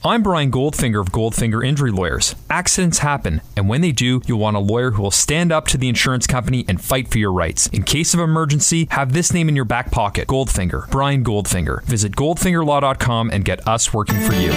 I'm Brian Goldfinger of Goldfinger Injury Lawyers. Accidents happen, and when they do, you'll want a lawyer who will stand up to the insurance company and fight for your rights. In case of emergency, have this name in your back pocket. Goldfinger. Brian Goldfinger. Visit goldfingerlaw.com and get us working for you.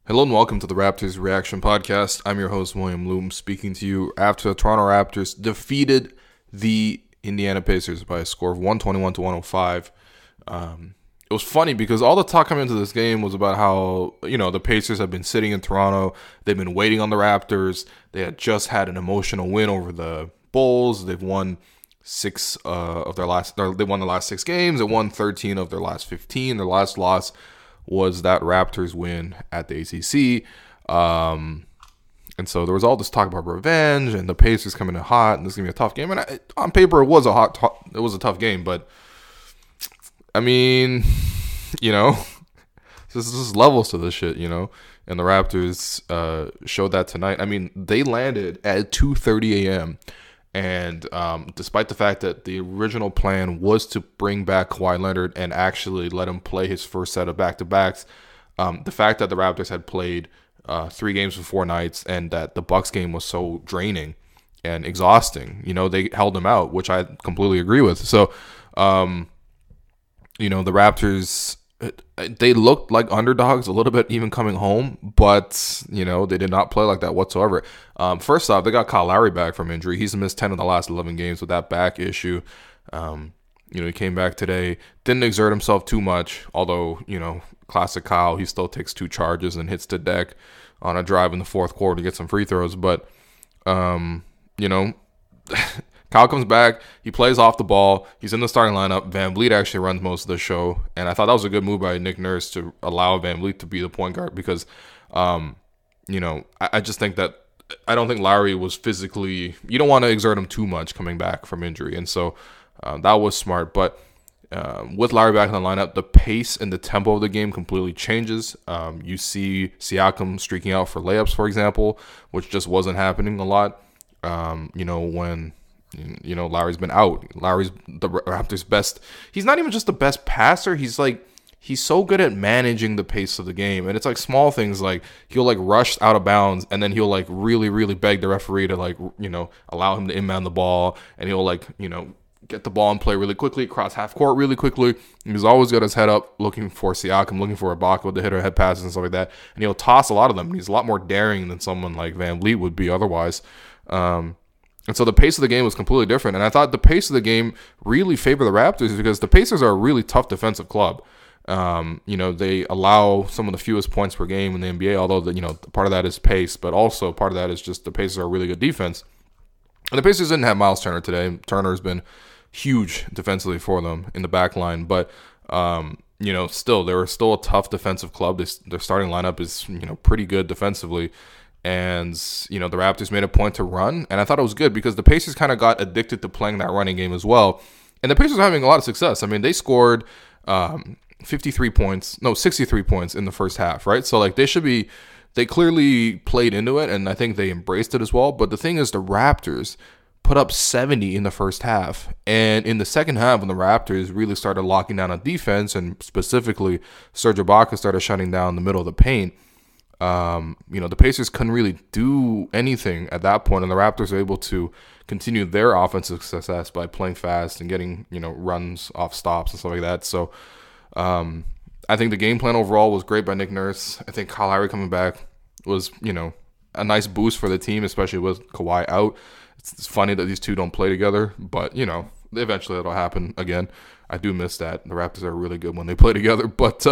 Hello and welcome to the Raptors Reaction Podcast. I'm your host, William Loom, speaking to you after the Toronto Raptors defeated the Indiana Pacers by a score of 121-105. It was funny because all the talk coming into this game was about how, the Pacers have been sitting in Toronto. They've been waiting on the Raptors. They had just had an emotional win over the Bulls. They've won they won the last 6 games. They won 13 of their last 15. Their last loss was that Raptors win at the ACC. And so there was all this talk about revenge and the Pacers coming in hot and this is going to be a tough game. And on paper, it was a tough game. But, I mean, there's levels to this shit, And the Raptors showed that tonight. I mean, they landed at 2:30 a.m. And despite the fact that the original plan was to bring back Kawhi Leonard and actually let him play his first set of back-to-backs, the fact that the Raptors had played 3 games for 4 nights and that the Bucks game was so draining and exhausting, they held him out, which I completely agree with. So, the Raptors, they looked like underdogs a little bit even coming home, but, they did not play like that whatsoever. First off, they got Kyle Lowry back from injury. He's missed 10 of the last 11 games with that back issue. He came back today, didn't exert himself too much, although, classic Kyle, he still takes 2 charges and hits the deck on a drive in the fourth quarter to get some free throws. But, Kyle comes back, he plays off the ball, he's in the starting lineup. VanVleet actually runs most of the show, and I thought that was a good move by Nick Nurse to allow VanVleet to be the point guard because, I just think that I don't think Lowry was physically, you don't want to exert him too much coming back from injury, and so that was smart. But with Lowry back in the lineup, the pace and the tempo of the game completely changes. You see Siakam streaking out for layups, for example, which just wasn't happening a lot, when Lowry's been out. Lowry's the Raptors' best. He's not even just the best passer. He's so good at managing the pace of the game. And it's like small things like he'll rush out of bounds and then he'll really, really beg the referee to allow him to inbound the ball. And he'll get the ball and play really quickly, cross half court really quickly. He's always got his head up looking for Siakam, looking for Ibaka with the hitter head passes and stuff like that. And he'll toss a lot of them. He's a lot more daring than someone like VanVleet would be otherwise. And so the pace of the game was completely different. And I thought the pace of the game really favored the Raptors because the Pacers are a really tough defensive club. They allow some of the fewest points per game in the NBA, although part of that is pace, but also part of that is just the Pacers are a really good defense. And the Pacers didn't have Miles Turner today. Turner's been huge defensively for them in the back line, but still they were still a tough defensive club. Their starting lineup is pretty good defensively. And, the Raptors made a point to run. And I thought it was good because the Pacers kind of got addicted to playing that running game as well. And the Pacers are having a lot of success. I mean, they scored 63 points in the first half, right? So, they clearly played into it. And I think they embraced it as well. But the thing is, the Raptors put up 70 in the first half. And in the second half, when the Raptors really started locking down on defense, and specifically Serge Ibaka started shutting down the middle of the paint, the Pacers couldn't really do anything at that point, and the Raptors were able to continue their offensive success by playing fast and getting, runs off stops and stuff like that. So, I think the game plan overall was great by Nick Nurse. I think Kyle Lowry coming back was, a nice boost for the team, especially with Kawhi out. It's funny that these two don't play together, but, eventually that'll happen again. I do miss that. The Raptors are really good when they play together, but,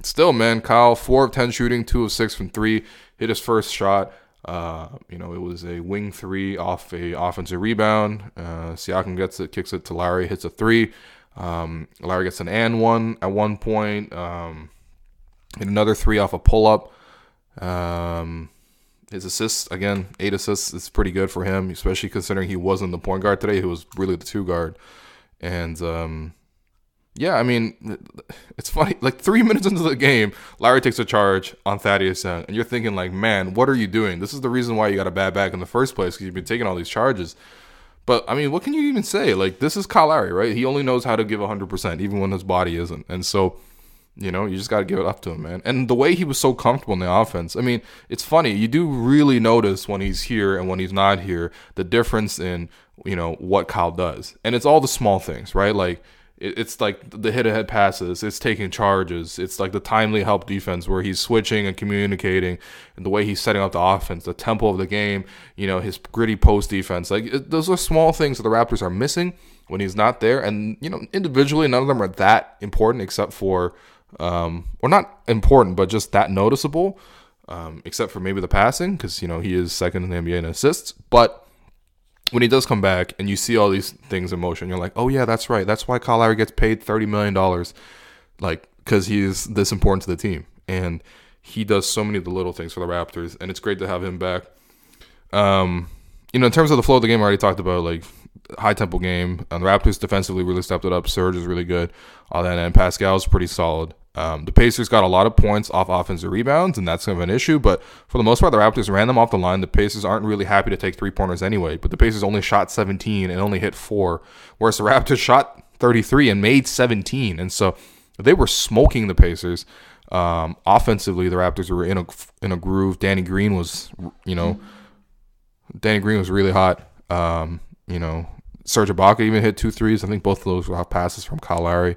still, man, Kyle, 4 of 10 shooting, 2 of 6 from 3, hit his first shot. It was a wing 3 off a offensive rebound. Siakam gets it, kicks it to Lowry, hits a 3. Lowry gets an and 1 at one point. Hit another 3 off a pull-up. His assists, again, 8 assists. It's pretty good for him, especially considering he wasn't the point guard today. He was really the 2 guard. And, yeah, I mean, it's funny. 3 minutes into the game, Lowry takes a charge on Thaddeus Young. And you're thinking, man, what are you doing? This is the reason why you got a bad back in the first place, because you've been taking all these charges. But, I mean, what can you even say? Like, this is Kyle Lowry, right? He only knows how to give 100%, even when his body isn't. And so, you know, you just got to give it up to him, man. And the way he was so comfortable in the offense, I mean, it's funny. You do really notice when he's here and when he's not here, the difference in, you know, what Kyle does. And it's all the small things, right? Like, it's like the hit-ahead passes. It's taking charges. It's like the timely help defense where he's switching and communicating, and the way he's setting up the offense, the tempo of the game, you know, his gritty post defense. Like, those are small things that the Raptors are missing when he's not there. And, you know, individually, none of them are that important except for, or not important, but just that noticeable, except for maybe the passing, because, you know, he is second in the NBA in assists. But when he does come back and you see all these things in motion, you're like, oh, yeah, that's right. That's why Kyle Lowry gets paid $30 million, like, because he is this important to the team. And he does so many of the little things for the Raptors, and it's great to have him back. You know, in terms of the flow of the game, I already talked about, like, high-tempo game. The Raptors defensively really stepped it up. Serge is really good. All that, and Pascal's pretty solid. The Pacers got a lot of points off offensive rebounds, and that's kind of an issue. But for the most part, the Raptors ran them off the line. The Pacers aren't really happy to take three-pointers anyway. But the Pacers only shot 17 and only hit 4, whereas the Raptors shot 33 and made 17. And so they were smoking the Pacers. Offensively, the Raptors were in a groove. Danny Green was really hot. You know, Serge Ibaka even hit 2 threes. I think both of those were off passes from Kyle Lowry.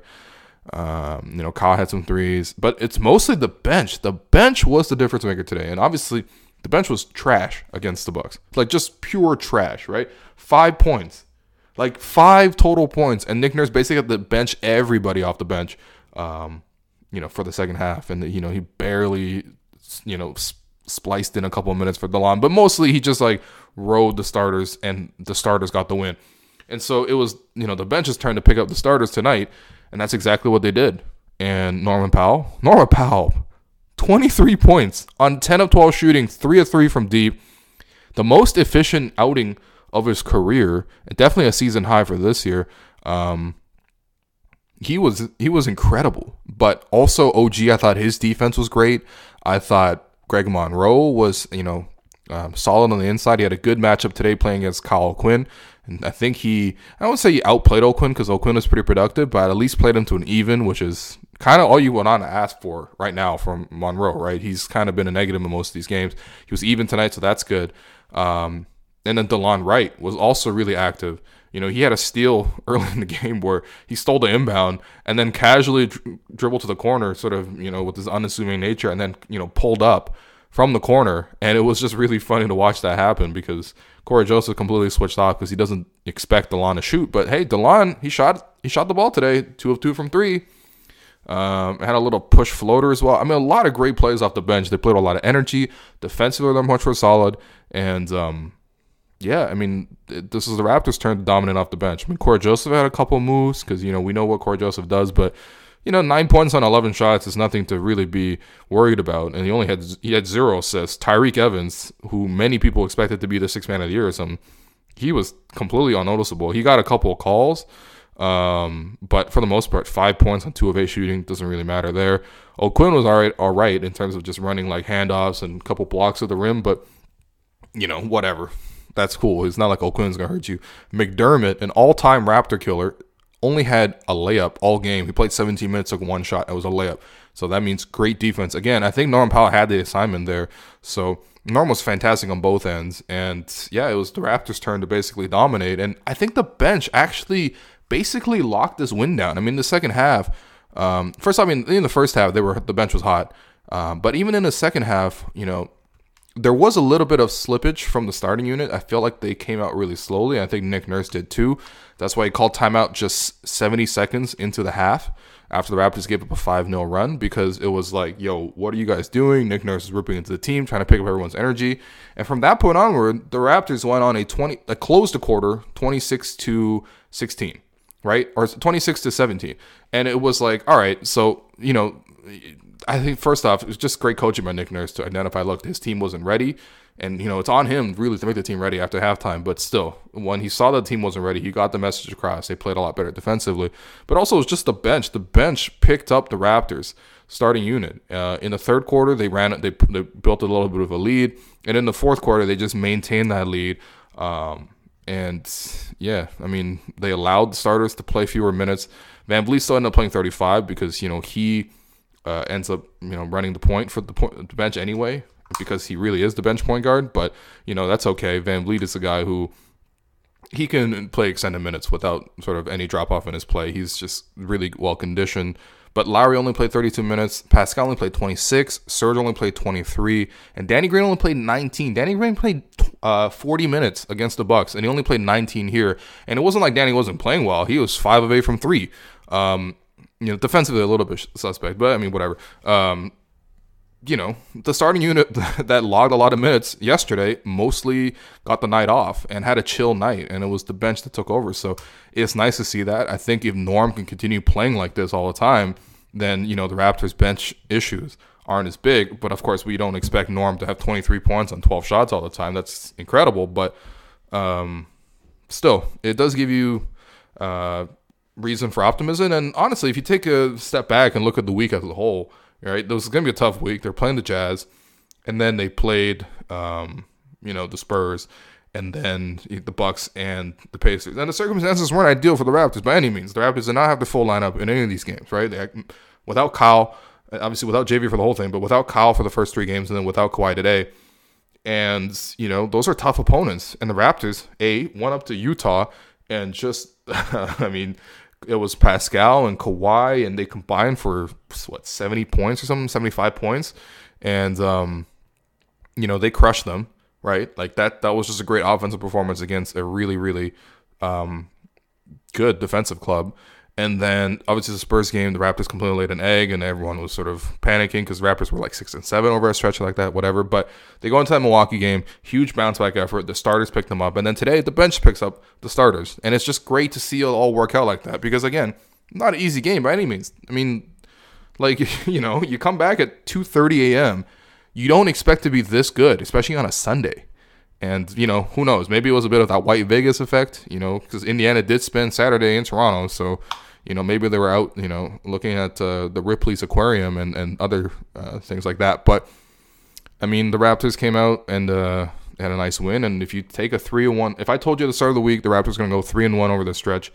You know, Kyle had some threes, but it's mostly the bench. The bench was the difference maker today, and obviously the bench was trash against the Bucks, like just pure trash, right? 5 points, like 5 total points, and Nick Nurse basically had to bench everybody off the bench, you know, for the second half, and you know he barely, you know, spliced in a couple of minutes for DeLon, but mostly he just like rode the starters, and the starters got the win. And so it was, you know, the bench's turn to pick up the starters tonight. And that's exactly what they did. And Norman Powell, 23 points on 10 of 12 shooting, 3 of 3 from deep. The most efficient outing of his career, and definitely a season high for this year. He was incredible. But also OG, I thought his defense was great. I thought Greg Monroe was, you know, solid on the inside. He had a good matchup today playing against Kyle O'Quinn. And I think I won't say he outplayed O'Quinn because O'Quinn was pretty productive, but at least played him to an even, which is kind of all you want to ask for right now from Monroe, right? He's kind of been a negative in most of these games. He was even tonight, so that's good. And then DeLon Wright was also really active. You know, he had a steal early in the game where he stole the inbound and then casually dribbled to the corner, sort of, you know, with his unassuming nature, and then, you know, pulled up from the corner. And it was just really funny to watch that happen because Corey Joseph completely switched off because he doesn't expect DeLon to shoot. But hey, DeLon, he shot the ball today, 2 of 2 from 3. Had a little push floater as well. I mean, a lot of great plays off the bench. They played a lot of energy. Defensively, they're much more solid. And yeah, I mean, this is the Raptors' turn to dominate off the bench. I mean, Corey Joseph had a couple moves because, you know, we know what Corey Joseph does, but you know, 9 points on 11 shots is nothing to really be worried about. And he had 0 assists. Tyreek Evans, who many people expected to be the 6th man of the year or something, he was completely unnoticeable. He got a couple of calls, but for the most part, 5 points on 2 of 8 shooting doesn't really matter there. O'Quinn was all right in terms of just running like handoffs and a couple blocks at the rim, but you know, whatever. That's cool. It's not like O'Quinn's gonna hurt you. McDermott, an all-time Raptor killer, only had a layup all game. He played 17 minutes, took 1 shot. It was a layup. So that means great defense. Again, I think Norman Powell had the assignment there. So Norm was fantastic on both ends. And yeah, it was the Raptors' turn to basically dominate. And I think the bench actually basically locked this win down. I mean, the second half, in the first half, the bench was hot. But even in the second half, you know, there was a little bit of slippage from the starting unit. I feel like they came out really slowly. I think Nick Nurse did too. That's why he called timeout just 70 seconds into the half after the Raptors gave up a 5-0 run, because it was like, yo, what are you guys doing? Nick Nurse is ripping into the team, trying to pick up everyone's energy. And from that point onward, the Raptors went on a closed the quarter 26-16, right? Or 26-17. And it was like, all right, so, you know, I think first off, it was just great coaching by Nick Nurse to identify, look, his team wasn't ready. And, you know, it's on him really to make the team ready after halftime. But still, when he saw the team wasn't ready, he got the message across. They played a lot better defensively. But also, it was just the bench. The bench picked up the Raptors' starting unit. In the third quarter, they built a little bit of a lead. And in the fourth quarter, they just maintained that lead. And yeah, I mean, they allowed the starters to play fewer minutes. VanVleet still ended up playing 35 because, he ends up, running the point for the bench anyway, because he really is the bench point guard. But, that's okay. VanVleet is a guy who he can play extended minutes without sort of any drop off in his play. He's just really well conditioned. But Lowry only played 32 minutes. Pascal only played 26. Serge only played 23. And Danny Green only played 19. Danny Green played 40 minutes against the Bucks, and he only played 19 here. And it wasn't like Danny wasn't playing well. He was 5 of 8 from 3. Defensively a little bit suspect, but I mean, whatever. The starting unit that logged a lot of minutes yesterday mostly got the night off and had a chill night, and it was the bench that took over. So it's nice to see that. I think if Norm can continue playing like this all the time, then, the Raptors bench issues aren't as big. But of course, we don't expect Norm to have 23 points on 12 shots all the time. That's incredible. But still, it does give you reason for optimism. And honestly, if you take a step back and look at the week as a whole, right, this is going to be a tough week. They're playing the Jazz, and then they played, the Spurs, and then the Bucks and the Pacers. And the circumstances weren't ideal for the Raptors by any means. The Raptors did not have the full lineup in any of these games, right? Without Kyle, obviously without JV for the whole thing, but without Kyle for the first 3 games, and then without Kawhi today. And, those are tough opponents. And the Raptors, went up to Utah and just, it was Pascal and Kawhi, and they combined for 70 points or something, 75 points, and they crushed them, right? Like that was just a great offensive performance against a really, really good defensive club. And then obviously the Spurs game, the Raptors completely laid an egg, and everyone was sort of panicking because the Raptors were like 6-7 over a stretch like that, whatever. But they go into that Milwaukee game, huge bounce back effort. The starters picked them up, and then today the bench picks up the starters, and it's just great to see it all work out like that. Because again, not an easy game by any means. I mean, like you come back at 2:30 a.m. You don't expect to be this good, especially on a Sunday. And, who knows? Maybe it was a bit of that white Vegas effect, because Indiana did spend Saturday in Toronto. So, maybe they were out, looking at the Ripley's Aquarium and other things like that. But, I mean, the Raptors came out and had a nice win. And if you take a 3-1, if I told you at the start of the week the Raptors are going to go 3-1 over the stretch,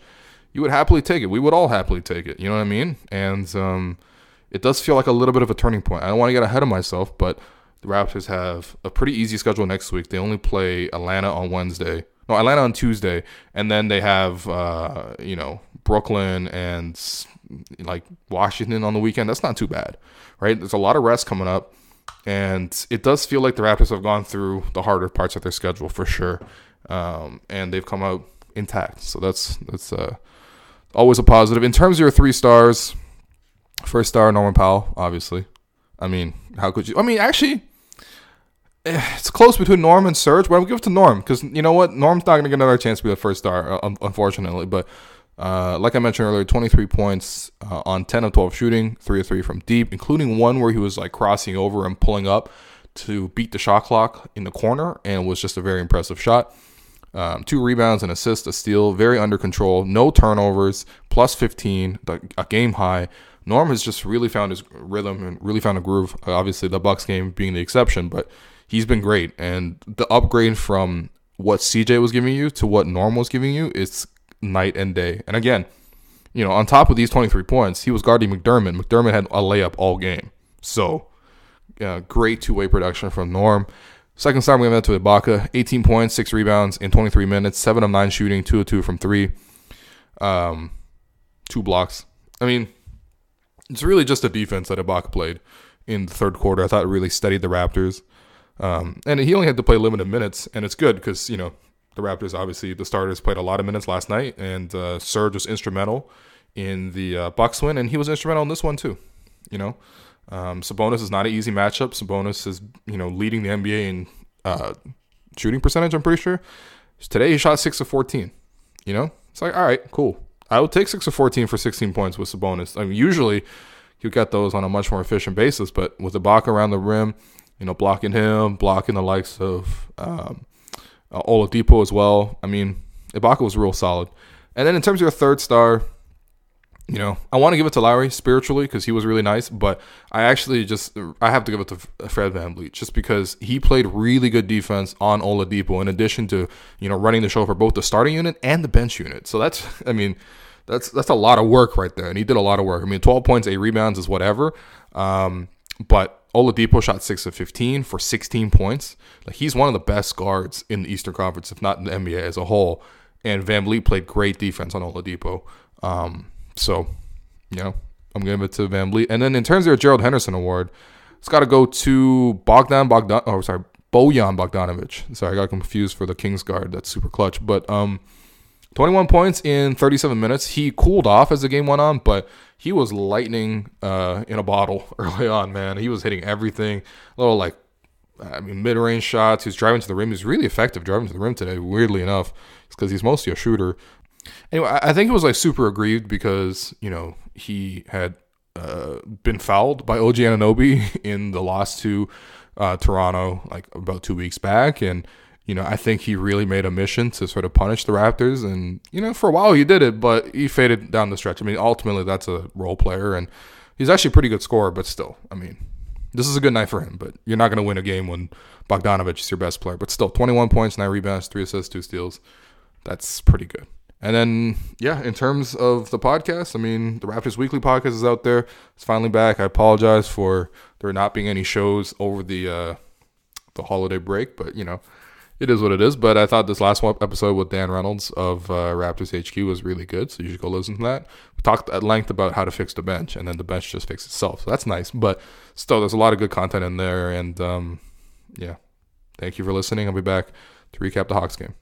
you would happily take it. We would all happily take it. You know what I mean? And it does feel like a little bit of a turning point. I don't want to get ahead of myself, but the Raptors have a pretty easy schedule next week. They only play Atlanta on Tuesday, and then they have Brooklyn and like Washington on the weekend. That's not too bad, right? There's a lot of rest coming up, and it does feel like the Raptors have gone through the harder parts of their schedule for sure, and they've come out intact. So that's always a positive. In terms of your 3 stars, first star Norman Powell, obviously. I mean, how could you? I mean, actually, it's close between Norm and Serge, but I would give it to Norm because you know what? Norm's not going to get another chance to be the first star, unfortunately. But like I mentioned earlier, 23 points on 10 of 12 shooting, 3 of 3 from deep, including one where he was like crossing over and pulling up to beat the shot clock in the corner, and was just a very impressive shot. 2 rebounds, an assist, a steal, very under control, no turnovers, plus 15, a game high. Norm has just really found his rhythm and really found a groove. Obviously, the Bucks game being the exception, but he's been great. And the upgrade from what CJ was giving you to what Norm was giving you is night and day. And again, on top of these 23 points, he was guarding McDermott. McDermott had a layup all game. So, great two-way production from Norm. Second star, we went to Ibaka. 18 points, 6 rebounds in 23 minutes, 7 of 9 shooting, 2 of 2 from 3. 2 blocks. I mean, it's really just the defense that Ibaka played in the third quarter. I thought it really steadied the Raptors. And he only had to play limited minutes, and it's good because, the Raptors, obviously, the starters played a lot of minutes last night, and Serge was instrumental in the Bucks win, and he was instrumental in this one too. Sabonis is not an easy matchup. Sabonis is, leading the NBA in shooting percentage, I'm pretty sure. Today he shot 6 of 14. It's like, all right, cool. I would take 6 of 14 for 16 points with Sabonis. I mean, usually you get those on a much more efficient basis, but with Ibaka around the rim, blocking him, blocking the likes of Oladipo as well. I mean, Ibaka was real solid. And then in terms of your third star, I want to give it to Lowry spiritually because he was really nice, but I have to give it to Fred VanVleet just because he played really good defense on Oladipo in addition to, running the show for both the starting unit and the bench unit. So that's a lot of work right there, and he did a lot of work. 12 points, 8 rebounds is whatever, but Oladipo shot 6 of 15 for 16 points. Like, he's one of the best guards in the Eastern Conference, if not in the NBA as a whole, and VanVleet played great defense on Oladipo. So, I'm giving it to VanVleet. And then in terms of your Gerald Henderson award, it's got to go to Bojan Bogdanovic. Sorry, I got confused for the Kings guard. That's super clutch. But 21 points in 37 minutes. He cooled off as the game went on, but he was lightning in a bottle early on, man. He was hitting everything. Mid-range shots. He was driving to the rim. He was really effective driving to the rim today, weirdly enough. It's because he's mostly a shooter. Anyway, I think it was super aggrieved because, he had been fouled by OG Anunoby in the loss to Toronto about 2 weeks back. And, I think he really made a mission to sort of punish the Raptors. And, for a while he did it, but he faded down the stretch. Ultimately that's a role player and he's actually a pretty good scorer, but still, this is a good night for him, but you're not going to win a game when Bogdanovic is your best player. But still, 21 points, 9 rebounds, 3 assists, 2 steals. That's pretty good. And then, in terms of the podcast, the Raptors Weekly podcast is out there. It's finally back. I apologize for there not being any shows over the holiday break, but, it is what it is. But I thought this last episode with Dan Reynolds of Raptors HQ was really good, so you should go listen to that. We talked at length about how to fix the bench, and then the bench just fixed itself. So that's nice. But still, there's a lot of good content in there. And, thank you for listening. I'll be back to recap the Hawks game.